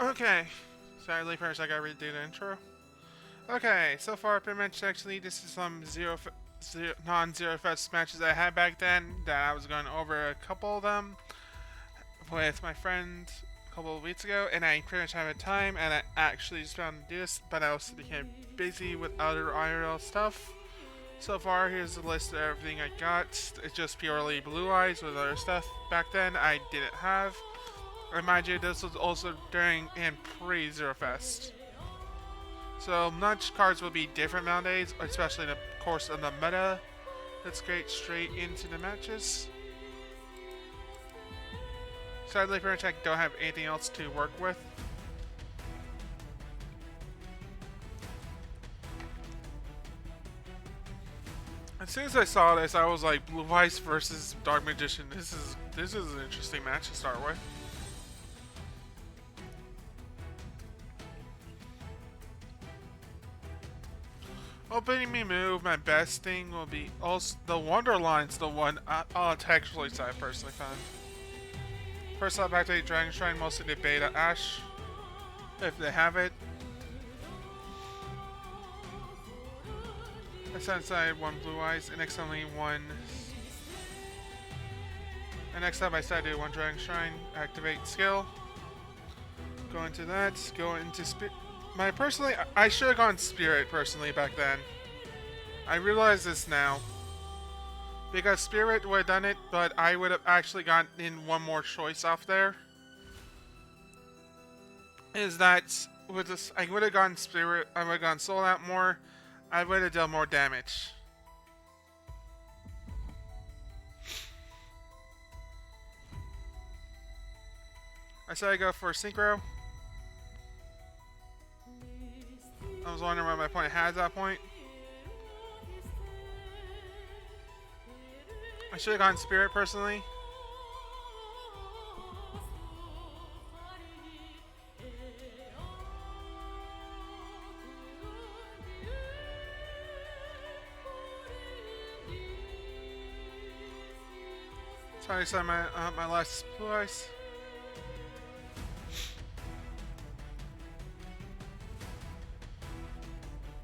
Okay. Sadly, first I gotta redo the intro. Okay, so far pretty much actually this is some non-zero fest matches I had back then that I was going over a couple of them with my friend a couple of weeks ago, and I pretty much had time and I actually just found to do this, but I also became busy with other IRL stuff. So far, here's the list of everything I got. It's just purely Blue Eyes with other stuff back then I didn't have. Remind you, this was also during and pre-Zero Fest. So much cards will be different nowadays, especially in the course of the meta. Let's get straight into the matches. Sadly, pretty much I don't have anything else to work with. As soon as I saw this, I was like, Blue Eyes versus Dark Magician. This is an interesting match to start with. Opening me move, my best thing will be also the Wonderline's the one I'll textually say I personally found. First up, activate Dragon Shrine, mostly the beta Ash, if they have it. I set aside one Blue Eyes, and next only one. And next up, I decided one Dragon Shrine, activate skill. Go into that, go into Spirit. I should have gone Spirit personally back then. I realize this now. Because Spirit would have done it, but I would have actually gotten in one more choice off there. Is that with this, I would have gone Spirit, I would have gone Soul Out more, I would have done more damage. I said I go for Synchro. I was wondering what my opponent had at that point. I should have gone Spirit personally. So I decided my last Blue Eyes.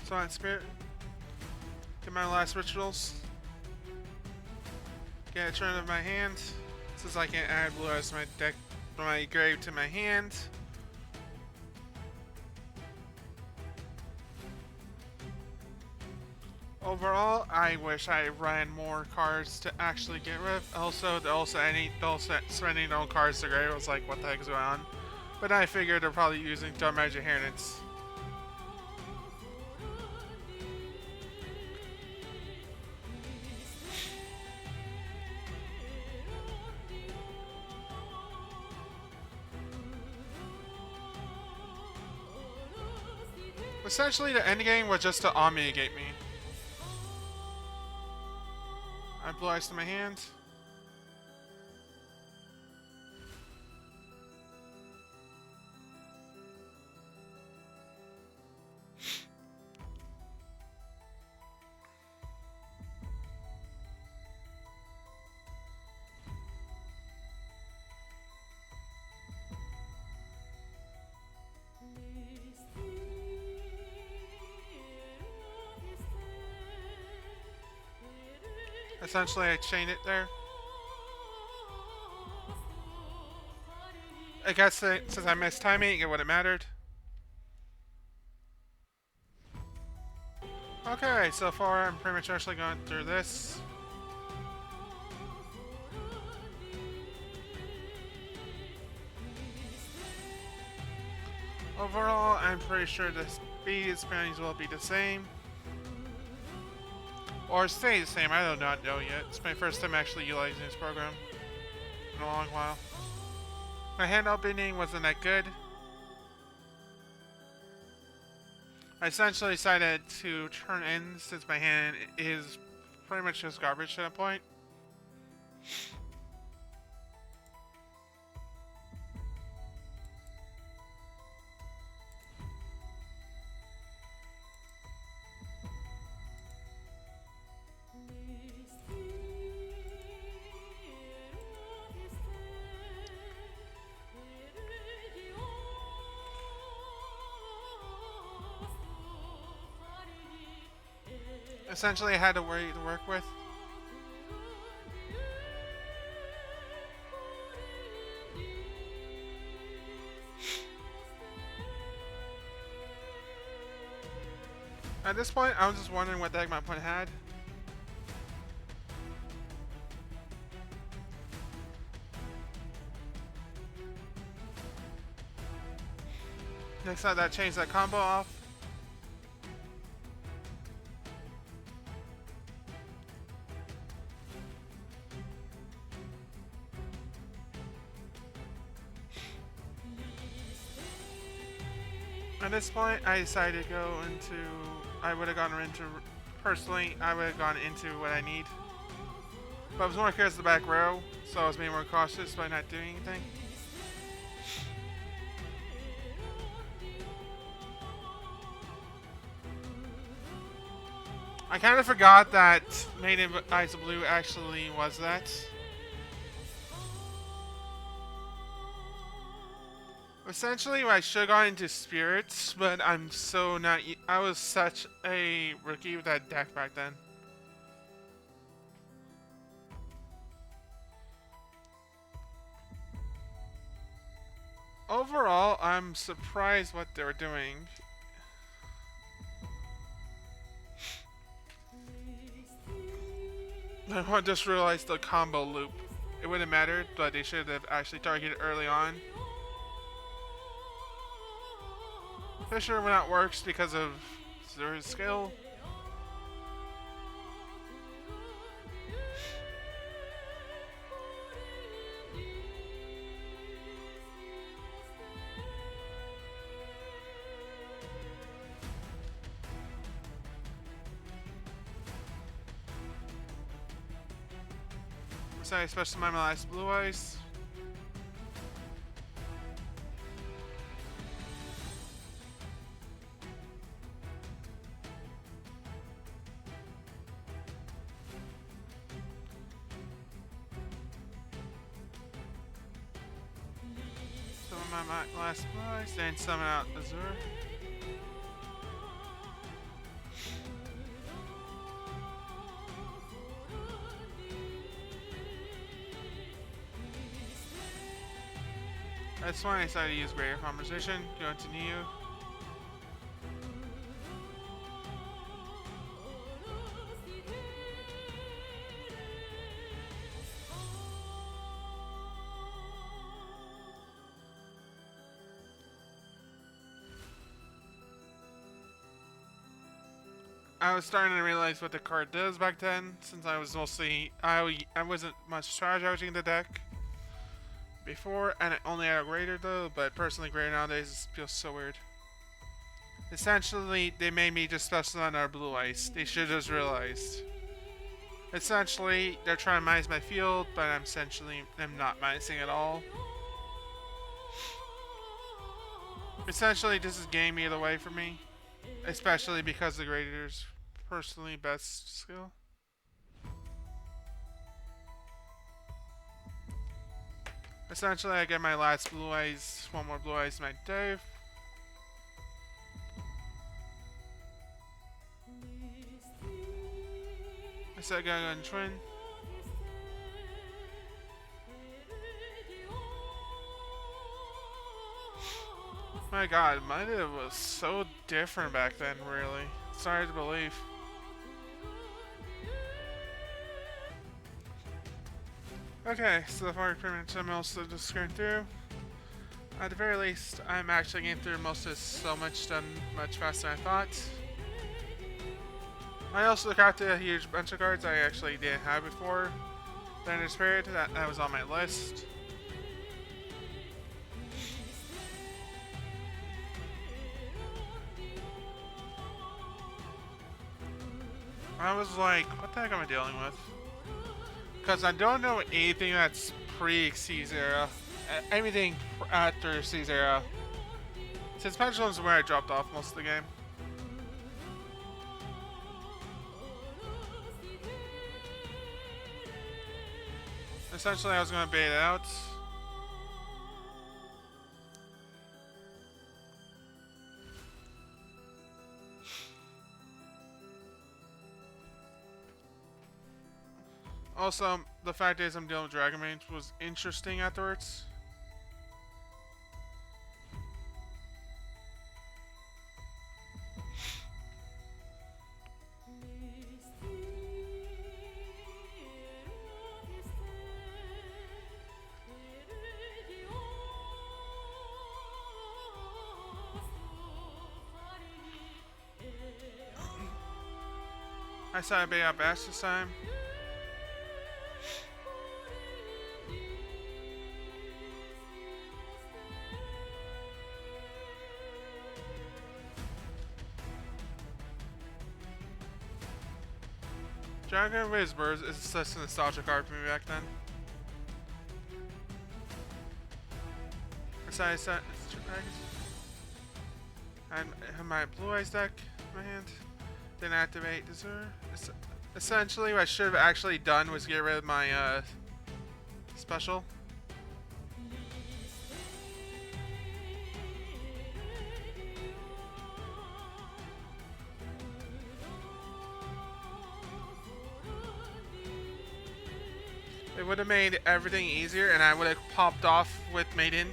So on Spirit. Get my last rituals. Get a turn of my hand. Since I can't add Blue Eyes to my deck, my grave to my hand. Overall, I wish I ran more cards to actually get rid of. Also spending no cards to grave. I was like, what the heck is going on? But I figured they're probably using Dark Magic Herons. Essentially, the end game was just to omni-negate me. I Blue Eyes to my hand. Essentially, I chain it there. I guess since I missed timing, it would have mattered. Okay, so far I'm pretty much actually going through this. Overall, I'm pretty sure the speed spannings will be the same. Or stay the same, I do not know yet. It's my first time actually utilizing this program in a long while. My hand opening wasn't that good. I essentially decided to turn in since my hand is pretty much just garbage at that point. Essentially, I had to work with. At this point, I was just wondering what deck my opponent had. Next time that changed that combo off. At this point, I decided to go into. I would have gone into. Personally, I would have gone into what I need. But I was more curious the back row, so I was being more cautious by not doing anything. I kind of forgot that Maiden Eyes of Blue actually was that. Essentially, I should have gone into Spirits, but I'm so not. I was such a rookie with that deck back then. Overall, I'm surprised what they were doing. I just realized the combo loop. It wouldn't have mattered, but they should have actually targeted early on. Fisher when that works because of their skill. So I especially my last blue eyes. My last prize, then summon out Azure. That's why I decided to use Greater Conversation, go into Neo. I was starting to realize what the card does back then, since I was mostly I wasn't much strategizing the deck before, and it only had a greater though. But personally, greater nowadays feels so weird. Essentially, they made me just special on our blue ice. They should have just realized. Essentially, they're trying to minus my field, but I'm not minusing at all. Essentially, this is game either way for me. Especially because the Grader's personally best skill. Essentially, I get my last blue eyes, one more blue eyes, my Dave. I said I gotta go and twin. My god, my Dave was so different back then, really. It's hard to believe. Okay, so far pretty much I'm also just going through. At the very least, I'm actually getting through most of this so much faster than I thought. I also crafted a huge bunch of cards I actually didn't have before. Thunder Spirit, that was on my list. I was like, what the heck am I dealing with? Because I don't know anything that's pre-Xyz era. Anything after Xyz era. Since Pendulum's where I dropped off most of the game. Essentially, I was going to bait it out. Also, the fact is I'm dealing with Dragonmaid was interesting afterwards. I saw a big up ass this time. Dragon Whispers is such a nostalgic card for me back then. I set and have my Blue Eyes deck in my hand. Then activate Deserve. Essentially, what I should have actually done was get rid of my special. It would have made everything easier, and I would have popped off with Maiden.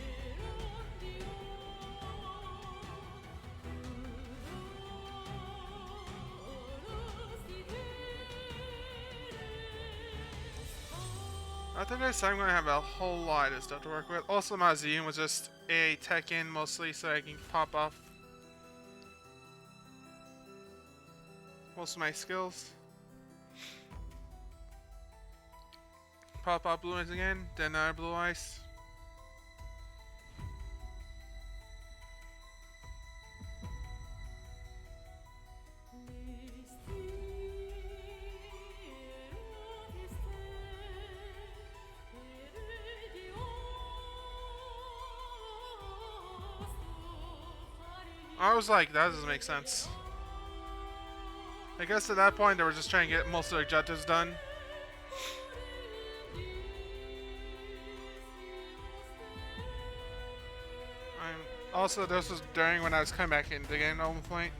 After this, I'm going to have a whole lot of stuff to work with. Also, my Zion was just a tech-in mostly, so I can pop off most of my skills. Pop off Blue Eyes again, then another Blue Eyes. I was like, that doesn't make sense. I guess at that point they were just trying to get most of their objectives done. Also, this was during when I was coming back into the game at one point.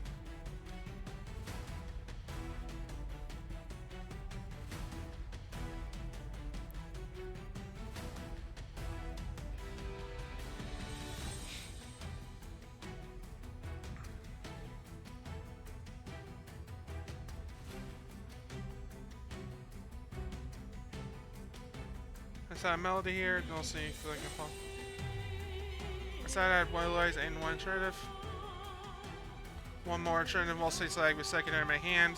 I saw a melody here, don't see if I can pop. I said I had one Lies and one alternative. One more alternative mostly so I with secondary in my hand.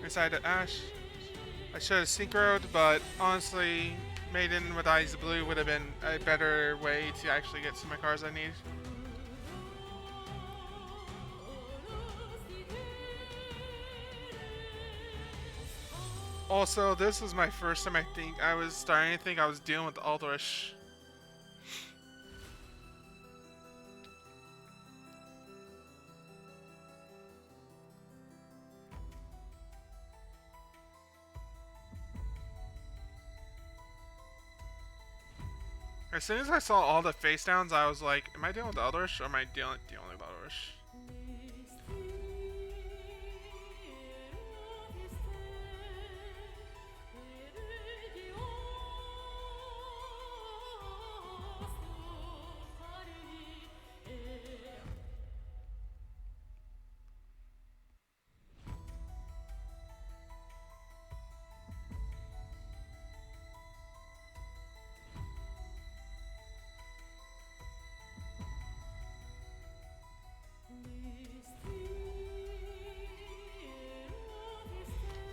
Inside the Ash. I should have synchroed, but honestly, Maiden with Eyes of Blue would have been a better way to actually get some of my cards I need. Also, this was my first time I was starting to think I was dealing with Alderish. As soon as I saw all the face downs, I was like, am I dealing with Alderish or am I dealing with Alderish?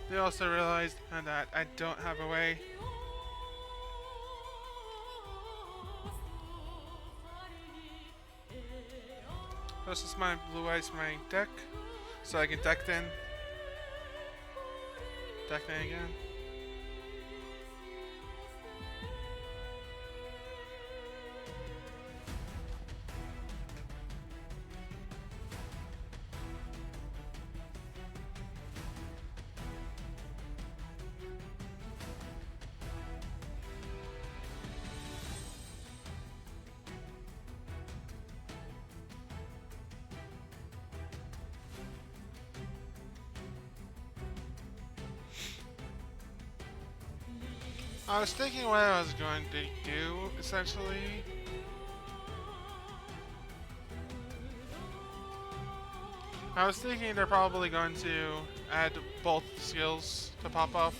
They also realized that I don't have a way. This is my Blue Eyes for my deck, so I can deck then again. I was thinking what I was going to do, essentially. I was thinking they're probably going to add both skills to pop off.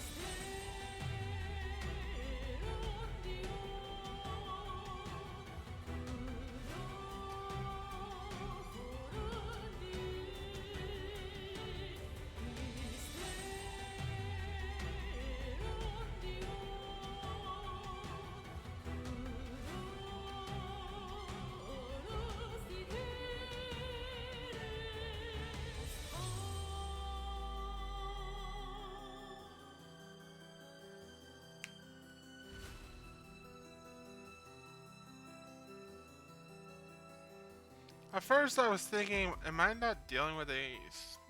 At first I was thinking, am I not dealing with a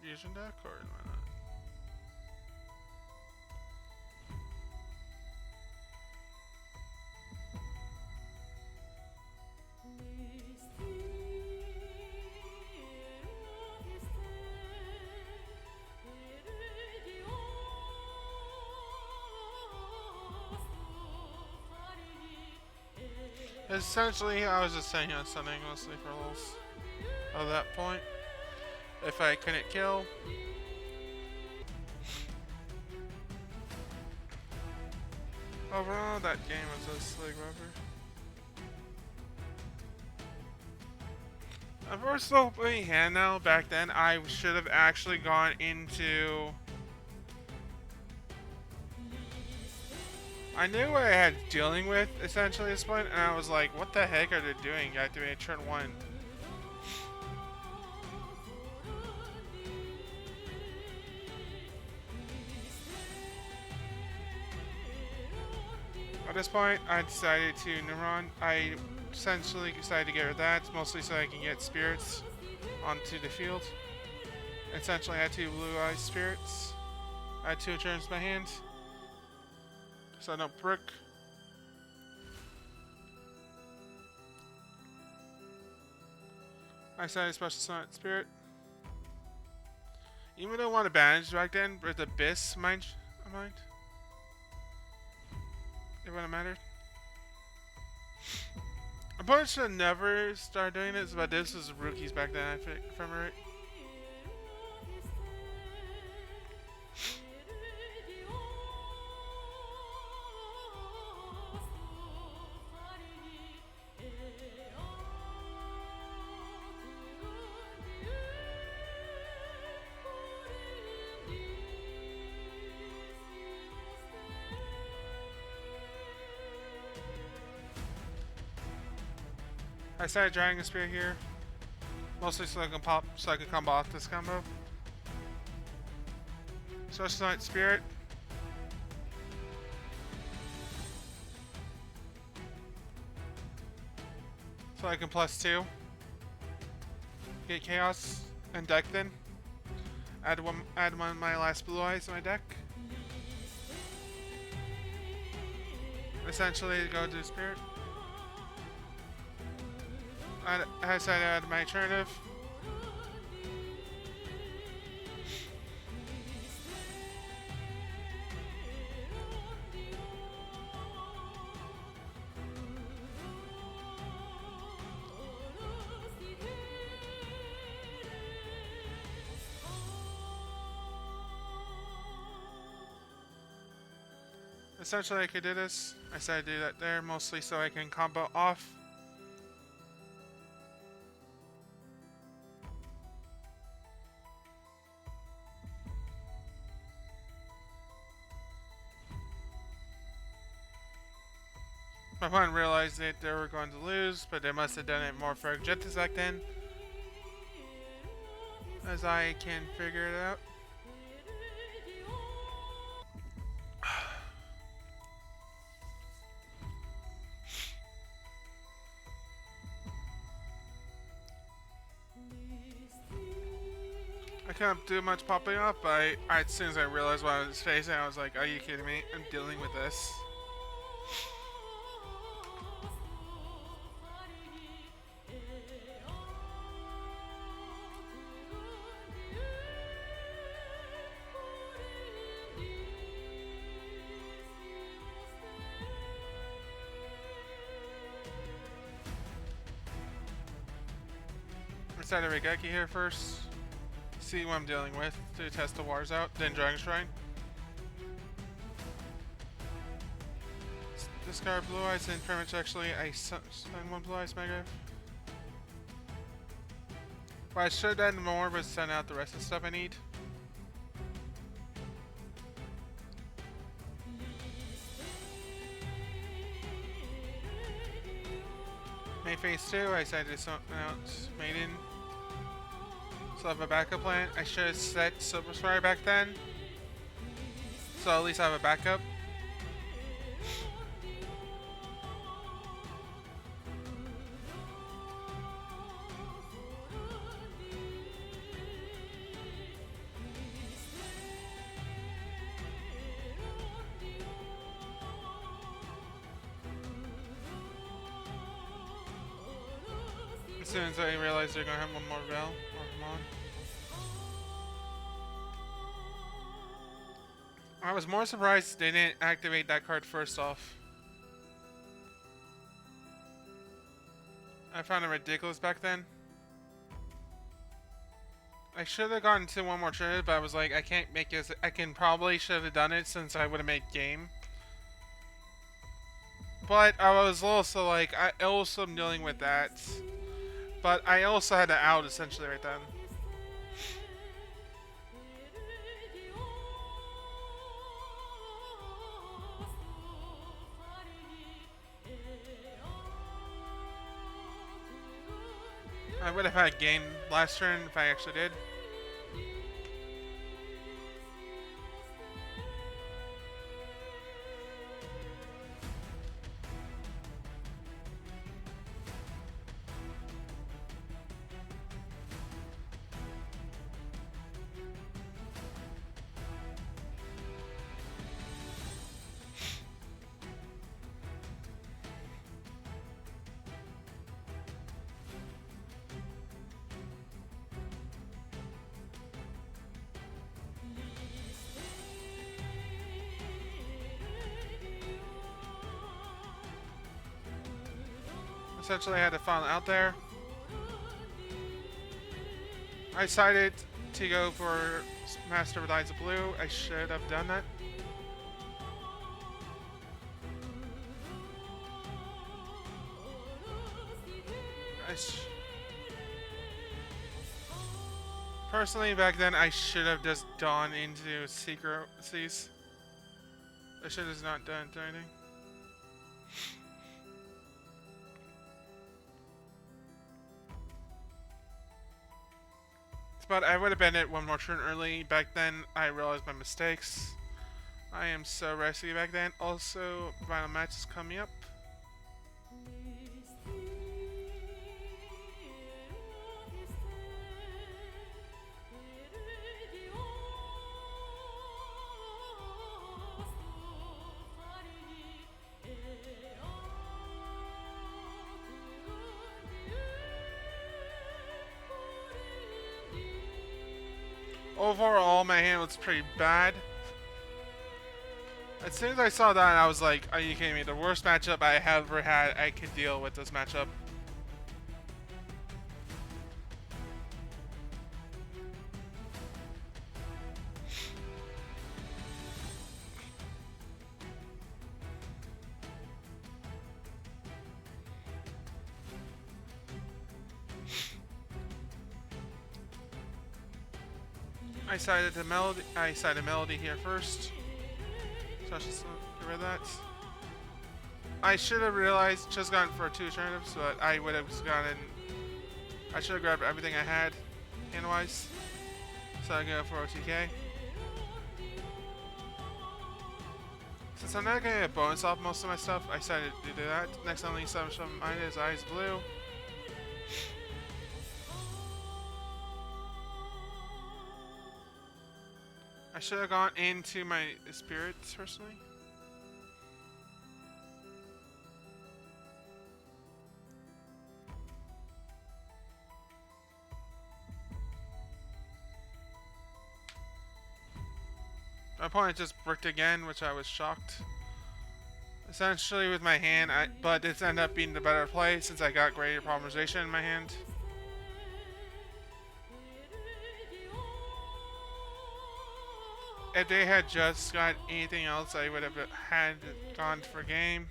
fusion deck, or am I not? Essentially, I was just saying on something mostly for lulz at that point. If I couldn't kill, overall that game was a slig rubber. If we're still playing hand now, back then I should have actually gone into. I knew what I had dealing with essentially at this point, and I was like, what the heck are they doing? You activate turn 1. At this point, I decided to Numeron. I essentially decided to get rid of that, mostly so I can get spirits onto the field. Essentially, I had 2 blue eyes spirits. I had 2 turns in my hand, so I don't brick. I decided to special summon spirit. Even though I want to banish back then, with Abyss, mind. It wouldn't matter. I probably should have never started doing this, but this was rookies back then, I think, if I'm right. I started Dragon Spear here, mostly so I can combo off this combo. Special Night Spirit. So I can +2. Get Chaos and deck then. Add one of my last blue eyes to my deck. Essentially go to Spirit. I decided to add my alternative. Essentially I could do this. I decided to do that there mostly so I can combo off. My opponent realized that they were going to lose, but they must have done it more for objectives back then, as I can figure it out. I couldn't do much popping up, but as soon as I realized what I was facing, I was like, are you kidding me? I'm dealing with this. decided Regeki here first. See what I'm dealing with to test the wars out. Then Dragon Shrine. Discard Blue Eyes and pretty much actually I spend one Blue Eyes Mega. Well, I should have done more, but send out the rest of the stuff I need. Main phase 2, I decided to send out Maiden. So I have a backup plan. I should have set Silver Spire back then. So at least I have a backup. As soon as I realized they're gonna have one more Veil or Mon. I was more surprised they didn't activate that card first off. I found it ridiculous back then. I should have gotten to one more trigger, but I was like, I can't make this. I probably should have done it since I would have made game. But I was also like, I also am dealing with that. But I also had to out essentially right then. I would have had game last turn if I actually did. Essentially, I had to final out there. I decided to go for Master of Eyes of Blue. I should have done that. Personally, back then, I should have just gone into Secrecies. I should have not done anything. But I would have been it one more turn early. Back then, I realized my mistakes. I am so rusty back then. Also, final match is coming up. Overall, my hand was pretty bad. As soon as I saw that, I was like, are you kidding me? The worst matchup I have ever had, I could deal with this matchup. I cited Melody here first. So I should get rid of that. I should have realized, just gone for 2 alternatives, but I would have gotten. I should have grabbed everything I had, hand-wise. So I go for OTK. Since I'm not going to get a bonus off most of my stuff, I decided to do that. Next on the list, I'm showing mine is Eyes Blue. I should have gone into my spirits personally. My opponent just bricked again, which I was shocked. Essentially with my hand, but it's ended up being the better play since I got greater polymerization in my hand. if they had just got anything else, I would have had gone for game.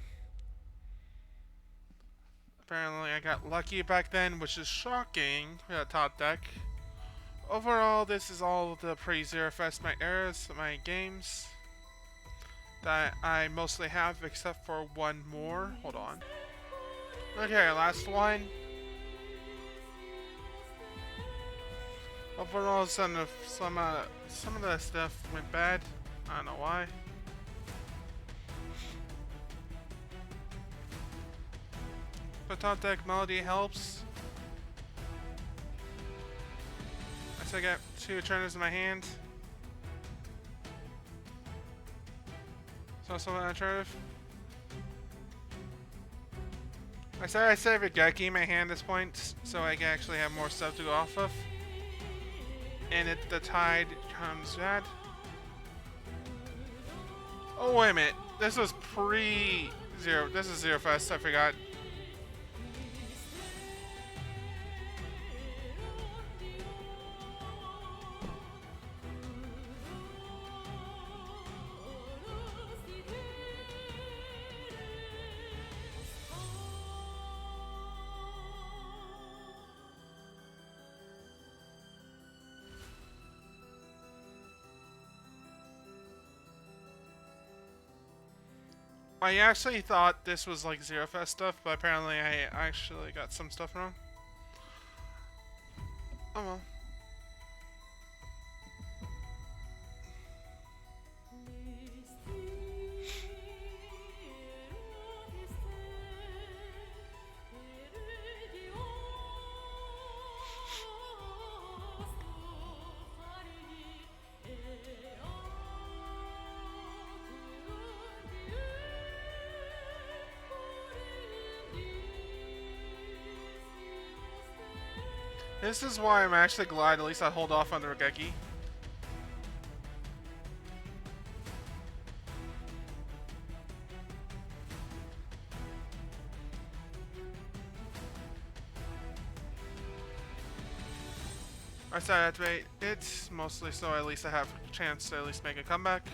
Apparently, I got lucky back then, which is shocking for the top deck. Overall, this is all of the pre-Zero Fest my eras, my games that I mostly have, except for one more. Hold on. Okay, last one. Overall, some of the stuff went bad. I don't know why. But top deck melody helps. I still got 2 turners in my hand. So something alternative. I said I saved a Geki in my hand at this point, so I can actually have more stuff to go off of. And the tide comes bad. Oh wait a minute, this was pre-zero. This is Zero Fest. I forgot. I actually thought this was like Zero Fest stuff, but apparently I actually got some stuff wrong. Oh well. This is why I'm actually glad at least I hold off on the Regeki. I said I activate it, mostly so at least I have a chance to at least make a comeback.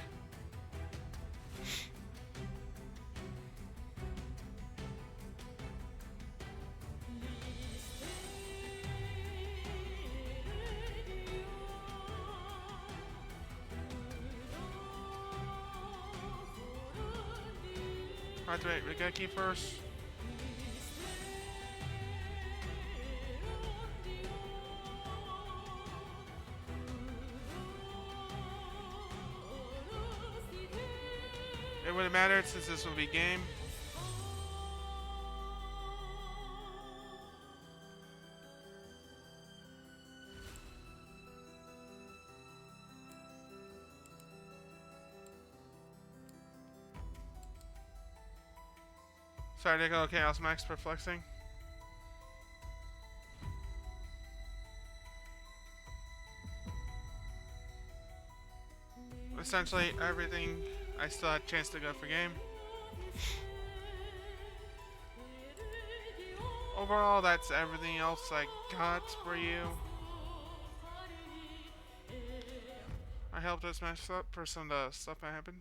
Activate Regeki first. It wouldn't matter since this will be game. Sorry, Nico. Okay, I was max perplexing. Essentially, everything I still had a chance to go for game. Overall, that's everything else I got for you. I helped us match up for some of the stuff that happened.